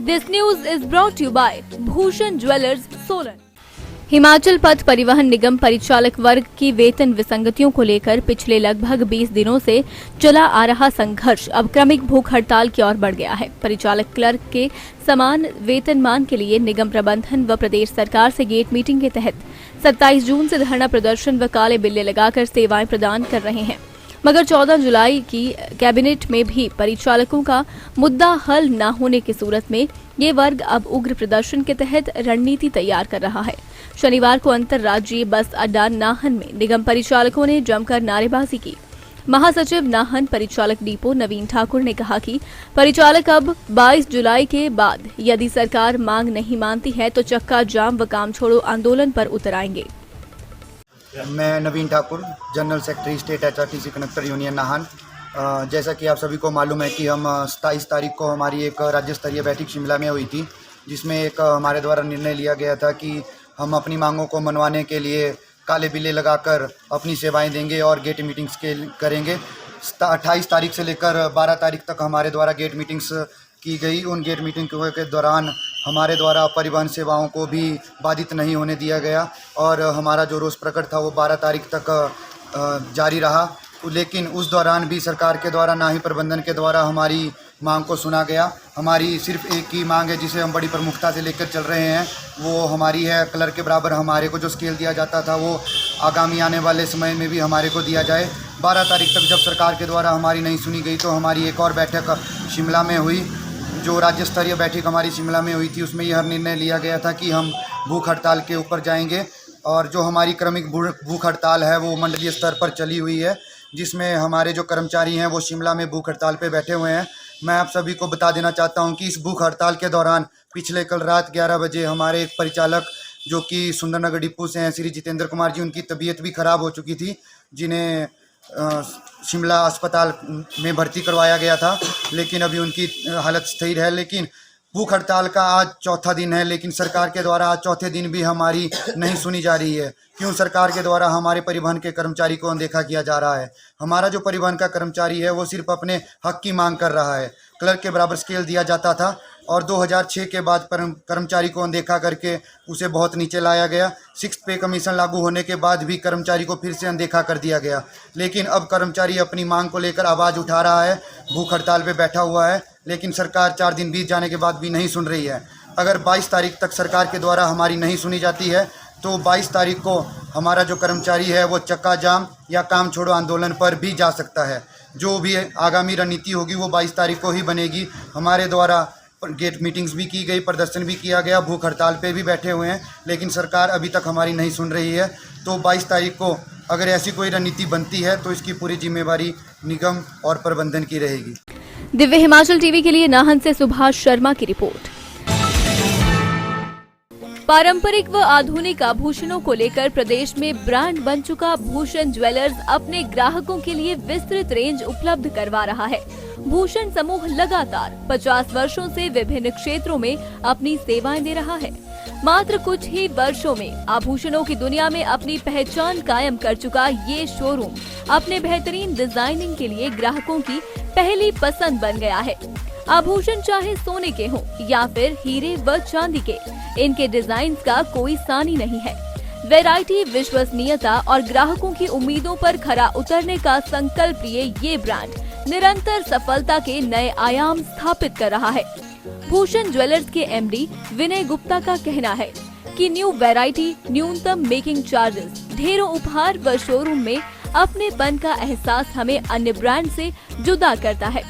This news is brought to you by Bhushan Jewellers, Solan. Himachal पथ परिवहन निगम परिचालक वर्ग की वेतन विसंगतियों को लेकर पिछले लगभग 20 दिनों से चला आ रहा संघर्ष अब क्रमिक भूख हड़ताल की ओर बढ़ गया है। परिचालक क्लर्क के समान वेतनमान के लिए निगम प्रबंधन व प्रदेश सरकार से गेट मीटिंग के तहत 27 जून से धरना प्रदर्शन व काले बिल्ले लगाकर सेवाएं प्रदान कर रहे हैं, मगर 14 जुलाई की कैबिनेट में भी परिचालकों का मुद्दा हल न होने की सूरत में ये वर्ग अब उग्र प्रदर्शन के तहत रणनीति तैयार कर रहा है। शनिवार को अंतर्राज्यीय बस अड्डा नाहन में निगम परिचालकों ने जमकर नारेबाजी की। महासचिव नाहन परिचालक डिपो नवीन ठाकुर ने कहा कि परिचालक अब 22 जुलाई के बाद यदि सरकार मांग नहीं मानती है तो चक्का जाम व काम छोड़ो आंदोलन पर उतर आएंगे। मैं Naveen Thakur, general secretary state HRTC conductor union Nahan. जैसा कि आप सभी को मालूम है कि हम 27 तारीख को हमारी एक राज्य स्तरीय बैठक शिमला में हुई थी, जिसमें एक हमारे द्वारा निर्णय लिया गया था कि हम अपनी मांगों को मनवाने के लिए काले बिल्ले लगाकर अपनी सेवाएं देंगे और गेट मीटिंग्स करेंगे। 28 तारीख से लेकर 12 तारीख तक हमारे द्वारा गेट मीटिंग्स की गई। उन गेट मीटिंग के दौरान हमारे द्वारा परिवहन सेवाओं को भी बाधित नहीं होने दिया गया और हमारा जो रोष प्रकट था वो 12 तारीख तक जारी रहा। लेकिन उस दौरान भी सरकार के द्वारा ना ही प्रबंधन के द्वारा हमारी मांग को सुना गया। हमारी सिर्फ एक ही मांग है जिसे हम बड़ी प्रमुखता से लेकर चल रहे हैं, वो हमारी है क्लर्क के बराबर हमारे को जो स्केल दिया जाता था वो आगामी आने वाले समय में भी हमारे को दिया जाए। 12 तारीख तक जब सरकार के द्वारा हमारी नहीं सुनी गई तो हमारी एक और बैठक शिमला में हुई। जो राज्य स्तरीय बैठक हमारी शिमला में हुई थी उसमें यह निर्णय लिया गया था कि हम भूख हड़ताल के ऊपर जाएंगे और जो हमारी क्रमिक भूख हड़ताल है वो मंडलीय स्तर पर चली हुई है, जिसमें हमारे जो कर्मचारी हैं वो शिमला में भूख हड़ताल पे बैठे हुए हैं। मैं आप सभी को बता देना चाहता हूं कि इस भूख हड़ताल के दौरान पिछले कल रात 11 बजे हमारे एक परिचालक जो कि सुंदरनगर डिपो से हैं, श्री जितेंद्र कुमार जी, उनकी तबीयत भी खराब हो चुकी थी, जिन्हें शिमला अस्पताल में भर्ती करवाया गया था, लेकिन अभी उनकी हालत स्थिर है। लेकिन भूख हड़ताल का आज चौथा दिन है, लेकिन सरकार के द्वारा आज चौथे दिन भी हमारी नहीं सुनी जा रही है। क्यों सरकार के द्वारा हमारे परिवहन के कर्मचारी को अनदेखा किया जा रहा है? हमारा जो परिवहन का कर्मचारी है वो सिर्फ अपने हक की मांग कर रहा है। क्लर्क के बराबर स्केल दिया जाता था और 2006 के बाद कर्मचारी को अनदेखा करके उसे बहुत नीचे लाया गया। 6th पे कमीशन लागू होने के बाद भी कर्मचारी को फिर से अनदेखा कर दिया गया। लेकिन अब कर्मचारी अपनी मांग को लेकर आवाज़ उठा रहा है, भूख हड़ताल पे बैठा हुआ है, लेकिन सरकार 4 दिन बीत जाने के बाद भी नहीं सुन रही है। अगर 22 तारीख तक सरकार के द्वारा हमारी नहीं सुनी जाती है तो 22 तारीख को हमारा जो कर्मचारी है वो चक्का जाम या काम छोड़ो आंदोलन पर भी जा सकता है। जो भी आगामी रणनीति होगी वो 22 तारीख को ही बनेगी। हमारे द्वारा गेट मीटिंग्स भी की गई, प्रदर्शन भी किया गया, भूख हड़ताल पे भी बैठे हुए हैं, लेकिन सरकार अभी तक हमारी नहीं सुन रही है। तो 22 तारीख को अगर ऐसी कोई रणनीति बनती है तो इसकी पूरी जिम्मेवारी निगम और प्रबंधन की रहेगी। दिव्य हिमाचल टीवी के लिए नाहन से सुभाष शर्मा की रिपोर्ट। पारंपरिक व आधुनिक आभूषणों को लेकर प्रदेश में ब्रांड बन चुका भूषण ज्वेलर्स अपने ग्राहकों के लिए विस्तृत रेंज उपलब्ध करवा रहा है। भूषण समूह लगातार 50 वर्षों से विभिन्न क्षेत्रों में अपनी सेवाएं दे रहा है। मात्र कुछ ही वर्षों में आभूषणों की दुनिया में अपनी पहचान कायम कर चुका ये शोरूम अपने बेहतरीन डिजाइनिंग के लिए ग्राहकों की पहली पसंद बन गया है। आभूषण चाहे सोने के हों या फिर हीरे व चांदी के, इनके डिजाइन का कोई सानी नहीं है। वैरायटी, विश्वसनीयता और ग्राहकों की उम्मीदों पर खरा उतरने का संकल्प लिए ये ब्रांड निरंतर सफलता के नए आयाम स्थापित कर रहा है। भूषण ज्वेलर्स के एमडी विनय गुप्ता का कहना है कि न्यू वैरायटी, न्यूनतम मेकिंग चार्जेस, ढेरों उपहार व शोरूम में अपनेपन का एहसास हमें अन्य ब्रांड से जुदा करता है।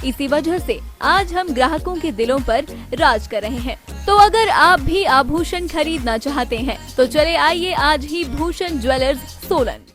इसी वजह से आज हम ग्राहकों के दिलों पर राज कर रहे हैं। तो अगर आप भी आभूषण खरीदना चाहते हैं तो चले आइए आज ही भूषण ज्वेलर्स, सोलन।